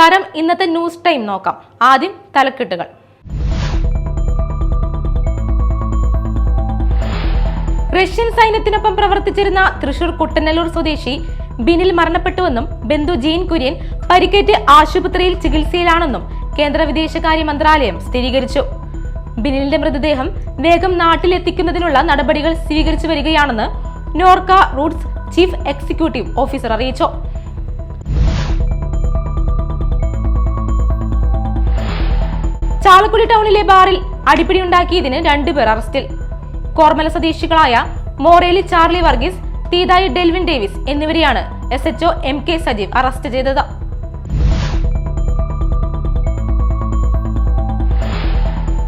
നമസ്കാരം. ഇന്നത്തെ news time നോക്കാം. ആദ്യം തലക്കെട്ടുകൾ. റഷ്യൻ സൈന്യത്തിനൊപ്പം പ്രവർത്തിച്ചിരുന്ന തൃശൂർ കുട്ടനല്ലൂർ സ്വദേശി ബിനിൽ മരണപ്പെട്ടുവെന്നും ബന്ധു ജീൻ കുര്യൻ പരിക്കേറ്റ് ആശുപത്രിയിൽ ചികിത്സയിലാണെന്നും കേന്ദ്ര വിദേശകാര്യ മന്ത്രാലയം സ്ഥിരീകരിച്ചു. ബിനിലിന്റെ മൃതദേഹം വേഗം നാട്ടിലെത്തിക്കുന്നതിനുള്ള നടപടികൾ സ്വീകരിച്ചു വരികയാണെന്ന് Norka Roots chief executive officer അറിയിച്ചു. ചാലക്കുടി ടൗണിലെ ബാറിൽ അടിപിടിയുണ്ടാക്കിയതിന് 2 പേർ അറസ്റ്റിൽ. കോർമല സ്വദേശികളായ Morelli Charlie Varghese, തീതായി Delvin Davis എന്നിവരെയാണ് SHO MK സജീവ് അറസ്റ്റ് ചെയ്തത്.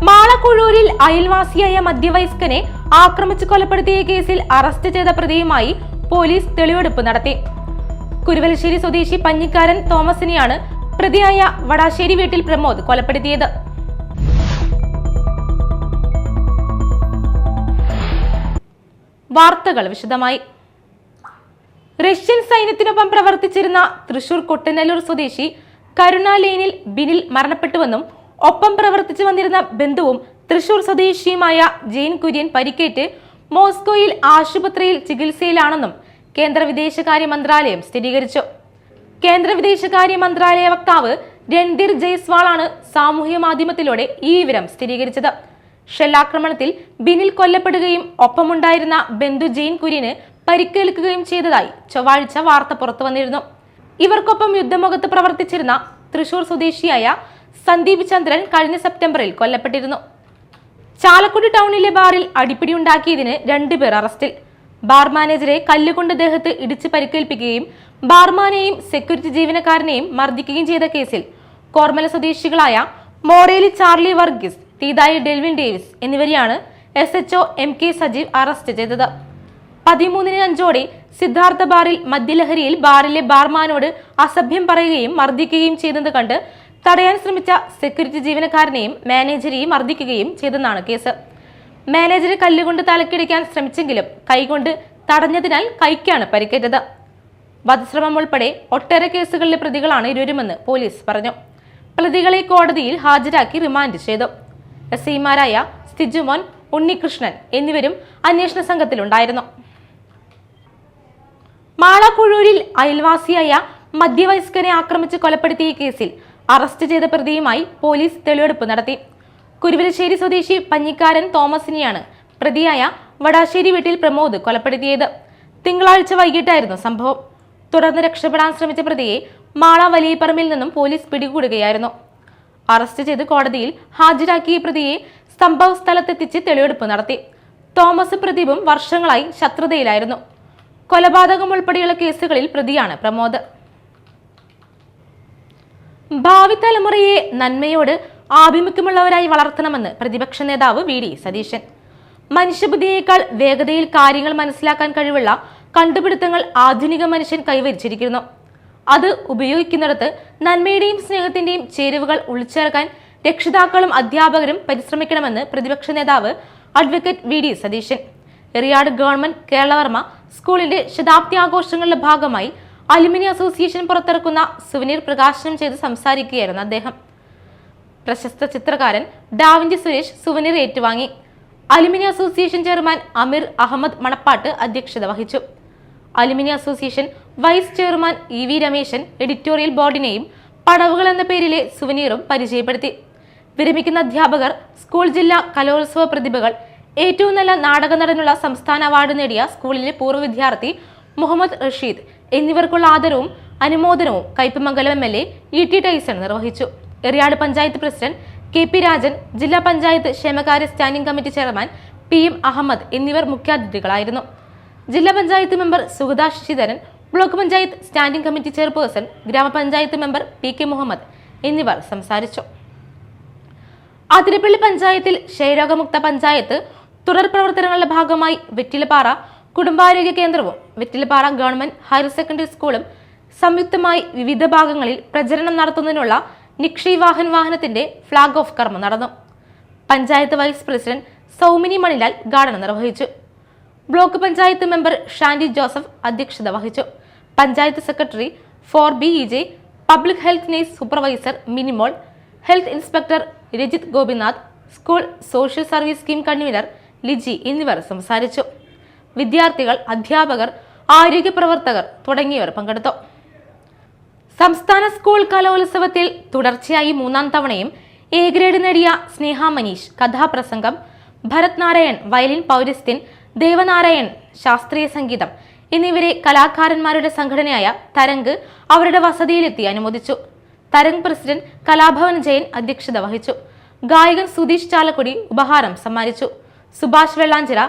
മാളക്കുഴൂരിൽ അയൽവാസിയായ മധ്യവയസ്കനെ ആക്രമിച്ച് കൊലപ്പെടുത്തിയ കേസിൽ അറസ്റ്റ് ചെയ്ത പ്രതിയുമായി പോലീസ് തെളിവെടുപ്പ് നടത്തി. കുരുവലശ്ശേരി സ്വദേശി പഞ്ഞിക്കാരൻ തോമസിനെയാണ് പ്രതിയായ വടാശ്ശേരി വീട്ടിൽ പ്രമോദ് കൊലപ്പെടുത്തിയത്. വാർത്തകൾ വിശദമായി. റഷ്യൻ സൈന്യത്തിനൊപ്പം പ്രവർത്തിച്ചിരുന്ന തൃശൂർ കൊട്ടനല്ലൂർ സ്വദേശി കരുണാലേനിൽ ബിനിൽ മരണപ്പെട്ടുവെന്നും ഒപ്പം പ്രവർത്തിച്ചു വന്നിരുന്ന ബന്ധുവും തൃശൂർ സ്വദേശിയുമായ ജീൻ കുര്യൻ പരിക്കേറ്റ് മോസ്കോയിൽ ആശുപത്രിയിൽ ചികിത്സയിലാണെന്നും കേന്ദ്ര വിദേശകാര്യ മന്ത്രാലയം സ്ഥിരീകരിച്ചു. കേന്ദ്ര വിദേശകാര്യ മന്ത്രാലയ വക്താവ് രൺധീർ ജയ്സ്വാളാണ് സാമൂഹ്യ മാധ്യമത്തിലൂടെ ഈ വിവരം സ്ഥിരീകരിച്ചത്. ഷെല്ലാക്രമണത്തിൽ ബിനിൽ കൊല്ലപ്പെടുകയും ഒപ്പമുണ്ടായിരുന്ന ബന്ധു ജീൻ കുര്യന് പരിക്കേൽക്കുകയും ചെയ്തതായി ചൊവ്വാഴ്ച വാർത്ത പുറത്തു വന്നിരുന്നു. ഇവർക്കൊപ്പം യുദ്ധമുഖത്ത് പ്രവർത്തിച്ചിരുന്ന തൃശൂർ സ്വദേശിയായ സന്ദീപ് ചന്ദ്രൻ കഴിഞ്ഞ സെപ്റ്റംബറിൽ കൊല്ലപ്പെട്ടിരുന്നു. ചാലക്കുടി ടൗണിലെ ബാറിൽ അടിപിടിയുണ്ടാക്കിയതിന് 2 പേർ അറസ്റ്റിൽ. ബാർ മാനേജറെ കല്ലുകൊണ്ട് ദേഹത്ത് ഇടിച്ച് പരിക്കേൽപ്പിക്കുകയും ബാർമാനെയും സെക്യൂരിറ്റി ജീവനക്കാരനെയും മർദ്ദിക്കുകയും ചെയ്ത കേസിൽ കോർമല സ്വദേശികളായ Morelli Charlie Varghese, തീതായി Delvin Davis എന്നിവരെയാണ് SHO MK സജീവ് അറസ്റ്റ് ചെയ്തത്. 13-ന് 5-ഓടെ സിദ്ധാർത്ഥ ബാറിൽ മദ്യലഹരിയിൽ ബാറിലെ ബാർമാനോട് അസഭ്യം പറയുകയും മർദ്ദിക്കുകയും ചെയ്തത് കണ്ട് തടയാൻ ശ്രമിച്ച സെക്യൂരിറ്റി ജീവനക്കാരനെയും മാനേജരെയും മർദ്ദിക്കുകയും ചെയ്തെന്നാണ് കേസ്. മാനേജറെ കല്ലുകൊണ്ട് തലക്കിടിക്കാൻ ശ്രമിച്ചെങ്കിലും കൈകൊണ്ട് തടഞ്ഞതിനാൽ കൈക്കാണ് പരിക്കേറ്റത്. വധശ്രമം ഉൾപ്പെടെ ഒട്ടേറെ കേസുകളിലെ പ്രതികളാണ് ഇരുവരുമെന്ന് പോലീസ് പറഞ്ഞു. പ്രതികളെ കോടതിയിൽ ഹാജരാക്കി റിമാൻഡ് ചെയ്തു. SIമാരായ സ്തിജുമോൻ, ഉണ്ണികൃഷ്ണൻ എന്നിവരും അന്വേഷണ സംഘത്തിലുണ്ടായിരുന്നു. മാളക്കുഴൂരിൽ അയൽവാസിയായ മധ്യവയസ്കനെ ആക്രമിച്ച് കൊലപ്പെടുത്തിയ കേസിൽ അറസ്റ്റ് ചെയ്ത പ്രതിയുമായി പോലീസ് തെളിവെടുപ്പ് നടത്തി. കുരുവലശ്ശേരി സ്വദേശി പഞ്ഞിക്കാരൻ തോമസിനെയാണ് പ്രതിയായ വടാശ്ശേരി വീട്ടിൽ പ്രമോദ് കൊലപ്പെടുത്തിയത്. തിങ്കളാഴ്ച വൈകിട്ടായിരുന്നു സംഭവം. തുടർന്ന് രക്ഷപ്പെടാൻ ശ്രമിച്ച പ്രതിയെ മാള വലിയപറമ്പിൽ നിന്നും പോലീസ് പിടികൂടുകയായിരുന്നു. അറസ്റ്റ് ചെയ്ത് കോടതിയിൽ ഹാജരാക്കിയ പ്രതിയെ സംഭവ സ്ഥലത്തെത്തിച്ച് തെളിവെടുപ്പ് നടത്തി. തോമസ് പ്രദീപും വർഷങ്ങളായി ശത്രുതയിലായിരുന്നു. കൊലപാതകം ഉൾപ്പെടെയുള്ള കേസുകളിൽ പ്രതിയാണ് പ്രമോദ്. ഭാവി തലമുറയെ നന്മയോട് ആഭിമുഖ്യമുള്ളവരായി വളർത്തണമെന്ന് പ്രതിപക്ഷ നേതാവ് VD സതീശൻ. മനുഷ്യബുദ്ധിയേക്കാൾ വേഗതയിൽ കാര്യങ്ങൾ മനസ്സിലാക്കാൻ കഴിവുള്ള കണ്ടുപിടുത്തങ്ങൾ ആധുനിക മനുഷ്യൻ കൈവരിച്ചിരിക്കുന്നു. അത് ഉപയോഗിക്കുന്നിടത്ത് നന്മയുടെയും സ്നേഹത്തിന്റെയും ചേരുവകൾ ഉൾച്ചേർക്കാൻ രക്ഷിതാക്കളും അധ്യാപകരും പരിശ്രമിക്കണമെന്ന് പ്രതിപക്ഷ നേതാവ് advocate VD Satheesan. Eriyad government Keralavarma സ്കൂളിന്റെ ശതാബ്ദി ആഘോഷങ്ങളുടെ ഭാഗമായി അലുമിനി അസോസിയേഷൻ പുറത്തിറക്കുന്ന സുവനീർ പ്രകാശനം ചെയ്ത് സംസാരിക്കുകയായിരുന്നു അദ്ദേഹം. പ്രശസ്ത ചിത്രകാരൻ ഡാവിഞ്ചി സുരേഷ് സുവനീർ ഏറ്റുവാങ്ങി. Alumni association chairman Amir Ahmed Manappat അധ്യക്ഷത വഹിച്ചു. Alumni association vice chairman EV Rameshan editorial ബോർഡിനെയും പടവുകൾ എന്ന പേരിലെ സുവനീറും പരിചയപ്പെടുത്തി. വിരമിക്കുന്ന അധ്യാപകർ, സ്കൂൾ ജില്ലാ കലോത്സവ പ്രതിഭകൾ, ഏറ്റവും നല്ല നാടക നടനുള്ള സംസ്ഥാന അവാർഡ് നേടിയ സ്കൂളിലെ പൂർവ്വ വിദ്യാർത്ഥി മുഹമ്മദ് റഷീദ് എന്നിവർക്കുള്ള ആദരവും അനുമോദനവും കയ്പമംഗലം MLA ET ടൈസൺ നിർവഹിച്ചു. എറിയാട് പഞ്ചായത്ത് പ്രസിഡന്റ് KP രാജൻ, ജില്ലാ പഞ്ചായത്ത് ക്ഷേമകാര്യ standing committee chairman PM Ahammed എന്നിവർ മുഖ്യാതിഥികളായിരുന്നു. ജില്ലാ panchayat member Sugatha Sasidharan, block panchayat standing committee chairperson, ഗ്രാമപഞ്ചായത്ത് മെമ്പർ PK മുഹമ്മദ് എന്നിവർ സംസാരിച്ചു. അതിരപ്പള്ളി പഞ്ചായത്തിൽ ക്ഷയരോഗമുക്ത പഞ്ചായത്ത് തുടർ പ്രവർത്തനങ്ങളുടെ ഭാഗമായി വെറ്റിലപ്പാറ കുടുംബാരോഗ്യ കേന്ദ്രവും വെറ്റിലപ്പാറ ഗവൺമെന്റ് ഹയർ സെക്കൻഡറി സ്കൂളും സംയുക്തമായി വിവിധ ഭാഗങ്ങളിൽ പ്രചരണം നടത്തുന്നതിനുള്ള നിക്ഷി വാഹനത്തിന്റെ ഫ്ളാഗ് ഓഫ് കർമ്മം നടന്നു. പഞ്ചായത്ത് വൈസ് പ്രസിഡന്റ് സൗമിനി മണിലാൽ ഉദ്ഘാടനം നിർവഹിച്ചു. Block panchayat member Shandy Joseph അധ്യക്ഷത വഹിച്ചു. Panchayat secretary 4B EJ, public health nurse supervisor Minimol, health inspector Rajith Gopinath, school social service scheme convener Liji എന്നിവർ സംസാരിച്ചു. വിദ്യാർത്ഥികൾ, അധ്യാപകർ, ആരോഗ്യ പ്രവർത്തകർ തുടങ്ങിയവർ പങ്കെടുത്തു. സംസ്ഥാന സ്കൂൾ കലോത്സവത്തിൽ തുടർച്ചയായി 3-ാം തവണയും എ ഗ്രേഡ് നേടിയ സ്നേഹ മനീഷ് കഥാപ്രസംഗം, ഭരത് നാരായൺ വയലിൻ, പൗരസ്ത്യൻ, ദേവനാരായൺ ശാസ്ത്രീയ സംഗീതം എന്നിവരെ കലാകാരന്മാരുടെ സംഘടനയായ തരംഗ് അവരുടെ വസതിയിലെത്തി അനുമോദിച്ചു. തരംഗ് പ്രസിഡന്റ് കലാഭവൻ ജയൻ അധ്യക്ഷത വഹിച്ചു. ഗായകൻ സുധീഷ് ചാലക്കുടി ഉപഹാരം സമ്മാനിച്ചു. സുഭാഷ് വെള്ളാഞ്ചിറ,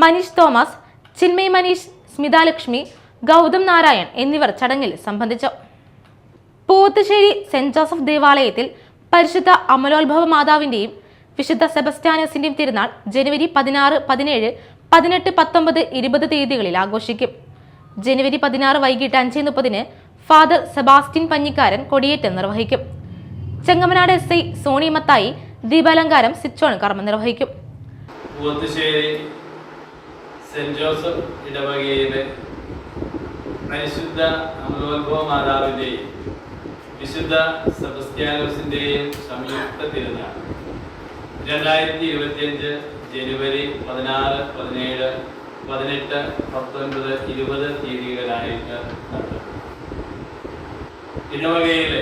മനീഷ് തോമസ്, ചിന്മയ് മനീഷ്, സ്മിത ലക്ഷ്മി, ഗൗതം നാരായൺ എന്നിവർ ചടങ്ങിൽ സംബന്ധിച്ചു. പോത്തുശ്ശേരി സെന്റ് ജോസഫ് ദേവാലയത്തിൽ പരിശുദ്ധ അമലോത്ഭവ മാതാവിന്റെയും വിശുദ്ധ സെബസ്ത്യാനോസിന്റെയും തിരുനാൾ ജനുവരി 16, 17, 18, 19, 20 തീയതികളിൽ ആഘോഷിക്കും. ജനുവരി 16 വൈകിട്ട് 5:30 ഫാദർ സെബാസ്റ്റ്യൻ പഞ്ഞിക്കാരൻ കൊടിയേറ്റം നിർവഹിക്കും. ചെങ്ങമനാട് SI സോണി മത്തായി ദീപാലങ്കാരം സിച്ചോൺ കർമ്മം നിർവഹിക്കും. പോത്തുശ്ശേരി സെന്റ് ജോസഫ് ഇടവകയിലെ പരിശുദ്ധ അമലോത്ഭവ മാതാവിന്റെയും വിശുദ്ധ സെബസ്ത്യാനോസിന്റെയും സംയുക്ത തിരുനാൾ 2025 ജനുവരി 16, 17, 18, 19, 20 തീയതികളായിട്ട് നടത്തും. ഇടവകയിലെ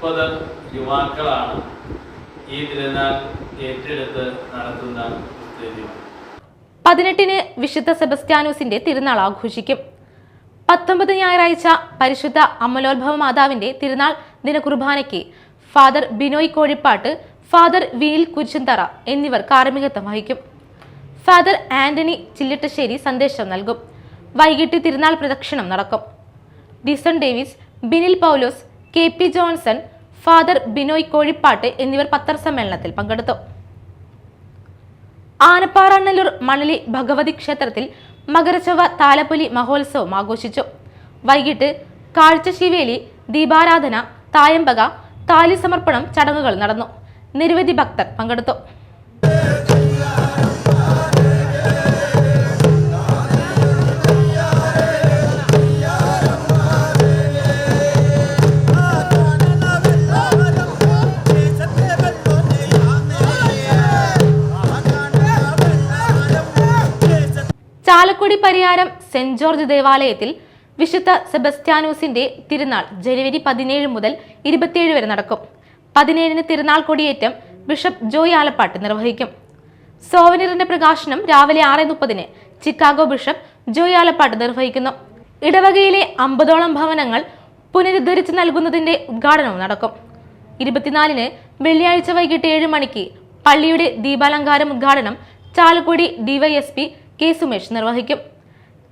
30 യുവാക്കളാണ് ഈ തിരുനാൾ ഏറ്റെടുത്ത് നടത്തുന്ന ഉത്തേജനം. 18 വിശുദ്ധ സെബസ്ത്യാനോസിന്റെ തിരുനാൾ ആഘോഷിക്കും. 19 ഞായറാഴ്ച പരിശുദ്ധ അമലോത്ഭവ മാതാവിന്റെ തിരുനാൾ ദിന കുർബാനയ്ക്ക് ഫാദർ ബിനോയ് കോഴിപ്പാട്ട്, ഫാദർ വിനിൽ കുരിശന്തറ എന്നിവർ കാർമ്മികത്വം വഹിക്കും. ഫാദർ ആന്റണി ചില്ലിട്ടശ്ശേരി സന്ദേശം നൽകും. വൈകിട്ട് തിരുനാൾ പ്രദക്ഷിണം നടക്കും. ഡിസൺ ഡേവിസ്, ബിനിൽ പൗലോസ്, KP Johnson, father Binoy Kozhippattu എന്നിവർ പത്രസമ്മേളനത്തിൽ പങ്കെടുത്തു. ആനപ്പാറ അണ്ണല്ലൂർ മണലി ഭഗവതി ക്ഷേത്രത്തിൽ മകരച്ചൊവ്വ താലപ്പൊലി മഹോത്സവം ആഘോഷിച്ചു. വൈകിട്ട് കാഴ്ചശിവേലി, ദീപാരാധന, തായമ്പക, താലി സമർപ്പണം ചടങ്ങുകൾ നടന്നു. നിരവധി ഭക്തർ പങ്കെടുത്തു. ചാലക്കുടി പരിയാരം സെന്റ് ജോർജ് ദേവാലയത്തിൽ വിശുദ്ധ സെബസ്ത്യാനോസിന്റെ തിരുനാൾ ജനുവരി 17 മുതൽ 27 വരെ നടക്കും. 17 തിരുനാൾ കൊടിയേറ്റം ബിഷപ്പ് ജോയ് ആലപ്പാട്ട് നിർവഹിക്കും. സോവനീറിന്റെ പ്രകാശനം രാവിലെ 6:30 ചിക്കാഗോ ബിഷപ്പ് ജോയ് ആലപ്പാട്ട് നിർവഹിക്കുന്നു. ഇടവകയിലെ 50ഓളം ഭവനങ്ങൾ പുനരുദ്ധരിച്ച് നൽകുന്നതിന്റെ ഉദ്ഘാടനവും നടക്കും. 24 വെള്ളിയാഴ്ച വൈകിട്ട് 7 മണിക്ക് പള്ളിയുടെ ദീപാലങ്കാരം ഉദ്ഘാടനം ചാലക്കുടി DYSP K സുമേഷ് നിർവഹിക്കും.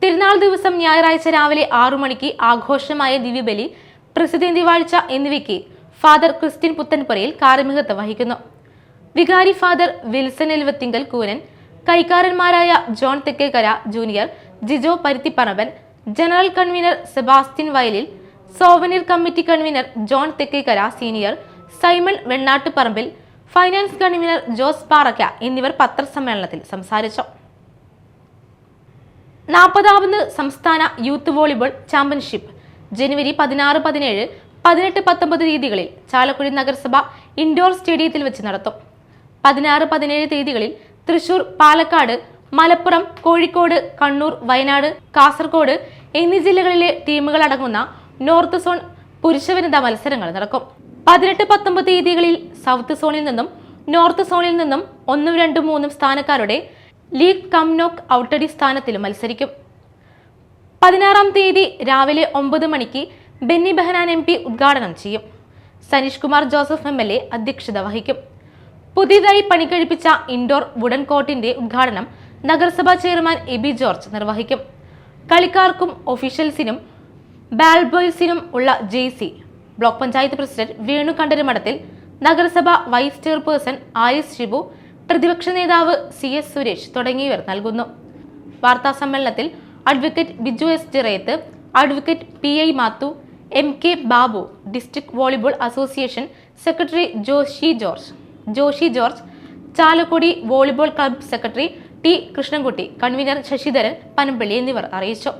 തിരുനാൾ ദിവസം ഞായറാഴ്ച രാവിലെ 6 മണിക്ക് ആഘോഷമായ ദിവ്യബലി, പ്രസിദ്ധി വാഴ്ച എന്നിവയ്ക്ക് ഫാദർ ക്രിസ്ത്യൻ പുത്തൻപുരയിൽ കാർമ്മികത്വം വഹിക്കുന്നു. വികാരി ഫാദർ വിൽസൺ എൽവത്തിങ്കൽ കൂനൻ, കൈക്കാരന്മാരായ John Thekkekara junior, Jijo Paruthiparamban, general convener Sebastian Vayalil, souvenir committee convener John Thekkekara senior, Simon Vennattuparambil, finance convener Jose Parakka എന്നിവർ പത്രസമ്മേളനത്തിൽ സംസാരിച്ചു. 40ാമത് സംസ്ഥാന യൂത്ത് വോളിബോൾ ചാമ്പ്യൻഷിപ്പ് ജനുവരി 16, 17, 18, 19 തീയതികളിൽ ചാലക്കുടി നഗരസഭ ഇൻഡോർ സ്റ്റേഡിയത്തിൽ വെച്ച് നടത്തും. 16, 17 തീയതികളിൽ തൃശൂർ, പാലക്കാട്, മലപ്പുറം, കോഴിക്കോട്, കണ്ണൂർ, വയനാട്, കാസർഗോഡ് എന്നീ ജില്ലകളിലെ ടീമുകൾ അടങ്ങുന്ന നോർത്ത് സോൺ പുരുഷ വനിതാ മത്സരങ്ങൾ നടക്കും. 18, 19 തീയതികളിൽ സൗത്ത് സോണിൽ നിന്നും നോർത്ത് സോണിൽ നിന്നും 1, 2, 3 സ്ഥാനക്കാരുടെ ലീഗ് കം നോക്ക് ഔട്ടടി സ്ഥാനത്തിലും മത്സരിക്കും. 16-ാം തീയതി രാവിലെ 9 മണിക്ക് ബെന്നി ബെഹനാൻ MP ഉദ്ഘാടനം ചെയ്യും. സനീഷ് കുമാർ ജോസഫ് MLA അധ്യക്ഷത വഹിക്കും. പുതിയതായി പണികഴിപ്പിച്ച ഇൻഡോർ വുഡൻ കോർട്ടിന്റെ ഉദ്ഘാടനം നഗരസഭാ ചെയർമാൻ എബി ജോർജ് നിർവഹിക്കും. കളിക്കാർക്കും ഒഫീഷ്യൽസിനും ബാൽബോയ്സിനും ഉള്ള jersey block panchayat president Venu Kandarumadathil, നഗരസഭ വൈസ് ചെയർപേഴ്സൺ ആരിസ് ഷിബു, പ്രതിപക്ഷ നേതാവ് CS സുരേഷ് തുടങ്ങിയവർ നൽകുന്നു. വാർത്താ സമ്മേളനത്തിൽ advocate Biju S Chirayath, advocate PI Mathu, MK Babu, district volleyball association secretary Joshy George, Chalakudy volleyball club secretary T Krishnankutty, convener Sasidharan Panampilly എന്നിവർ അറിയിച്ചു.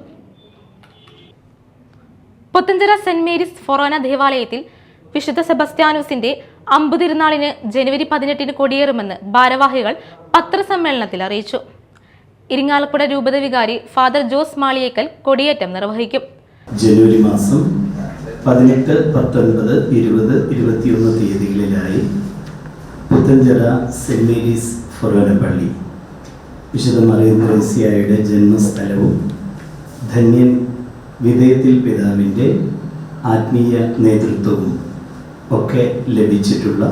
പുത്തഞ്ചിറ സെന്റ് മേരീസ് ഫൊറോന ദേവാലയത്തിൽ വിശുദ്ധ സെബസ്ത്യാനോസിന്റെ അമ്പുതിരുനാളിന് ജനുവരി 18 കൊടിയേറുമെന്ന് ഭാരവാഹികൾ പത്രസമ്മേളനത്തിൽ അറിയിച്ചു. ഇരിങ്ങാലക്കുട രൂപത വികാരി ഫാദർ ജോസ് മാളിയേക്കൽ കൊടിയേറ്റം നിർവഹിക്കും. ജനുവരി മാസം 18, 19, 20, 21 തീയതികളിലായി പുത്തഞ്ചിറ സെന്റ് മേരീസ് ഫൊറോന പള്ളി വിശുദ്ധ മറിയം ത്രേസ്യായുടെ ജന്മസ്ഥലവും ധന്യൻ വിധേയത്തിൽ പിതാവിൻ്റെ ആത്മീയ നേതൃത്വവും ഒക്കെ ലഭിച്ചിട്ടുള്ള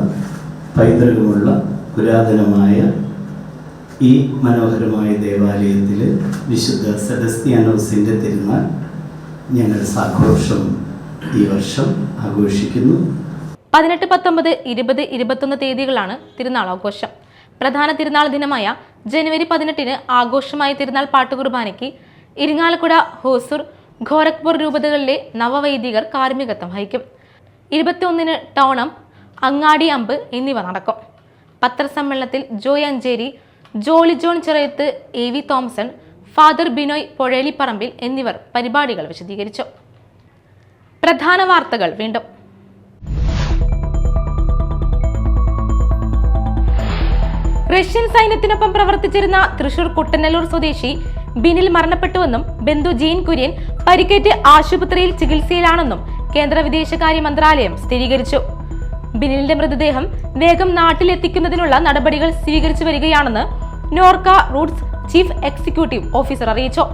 പൈതൃകമുള്ള പുരാതനമായ ഈ മനോഹരമായ ദേവാലയത്തിൽ വിശുദ്ധ സെബസ്ത്യാനോസിൻ്റെ തിരുനാൾ ഞങ്ങൾ സാഘോഷം ഈ വർഷം ആഘോഷിക്കുന്നു. 18, 19, 20, 21 തീയതികളാണ് തിരുനാൾ ആഘോഷം. പ്രധാന തിരുനാൾ ദിനമായ ജനുവരി 18 ആഘോഷമായ തിരുനാൾ പാട്ടുകുർബാനയ്ക്ക് ഇരിങ്ങാലക്കുട, ഹോസൂർ, ഗോരഖ്പൂർ രൂപതകളിലെ നവവൈദികർ കാർമ്മികത്വം വഹിക്കും. 21 ടൗണം, അങ്ങാടി അമ്പ് എന്നിവ നടക്കും. പത്രസമ്മേളനത്തിൽ Joy Ancheri, Jolly John Chirayath, AV Thomason, father Binoy Pozheliparambil എന്നിവർ പരിപാടികൾ വിശദീകരിച്ചു. പ്രധാന വാർത്തകൾ വീണ്ടും. റഷ്യൻ സൈന്യത്തിനൊപ്പം പ്രവർത്തിച്ചിരുന്ന തൃശൂർ കുട്ടനല്ലൂർ സ്വദേശി ബിനിൽ മരണപ്പെട്ടുവെന്നും ബന്ധു ജീൻ കുര്യൻ പരിക്കേറ്റ് ആശുപത്രിയിൽ ചികിത്സയിലാണെന്നും കേന്ദ്ര വിദേശകാര്യ മന്ത്രാലയം സ്ഥിരീകരിച്ചു. ബിനിലിന്റെ മൃതദേഹം വേഗം നാട്ടിലെത്തിക്കുന്നതിനുള്ള നടപടികൾ സ്വീകരിച്ചു വരികയാണെന്ന് Norka Roots chief executive officer അറിയിച്ചു.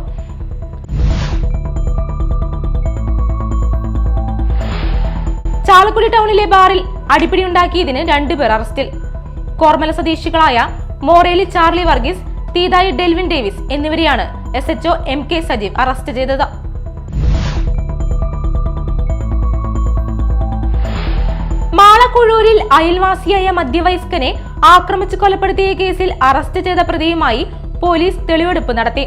ചാലക്കുടി ടൗണിലെ ബാറിൽ അടിപിടിയുണ്ടാക്കിയതിന് 2 പേർ അറസ്റ്റിൽ. കോർമല സ്വദേശികളായ Morelli Charlie Varghese, തീതായി Delvin Davis എന്നിവരെയാണ് SHO MK സജീവ് അറസ്റ്റ് ചെയ്തത്. മാളക്കുഴൂരിൽ അയൽവാസിയായ മധ്യവയസ്കനെ ആക്രമിച്ചു കൊലപ്പെടുത്തിയ കേസിൽ അറസ്റ്റ് ചെയ്ത പ്രതിയുമായി പോലീസ് തെളിവെടുപ്പ് നടത്തി.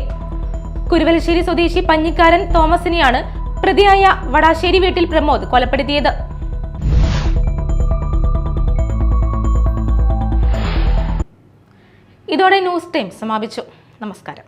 കുരുവലശ്ശേരി സ്വദേശി പഞ്ഞിക്കാരൻ തോമസിനെയാണ് പ്രതിയായ വടാശ്ശേരി വീട്ടിൽ പ്രമോദ് കൊലപ്പെടുത്തിയത്. ഇതോടെ ന്യൂസ് ടൈം സമാപിച്ചു. നമസ്കാരം.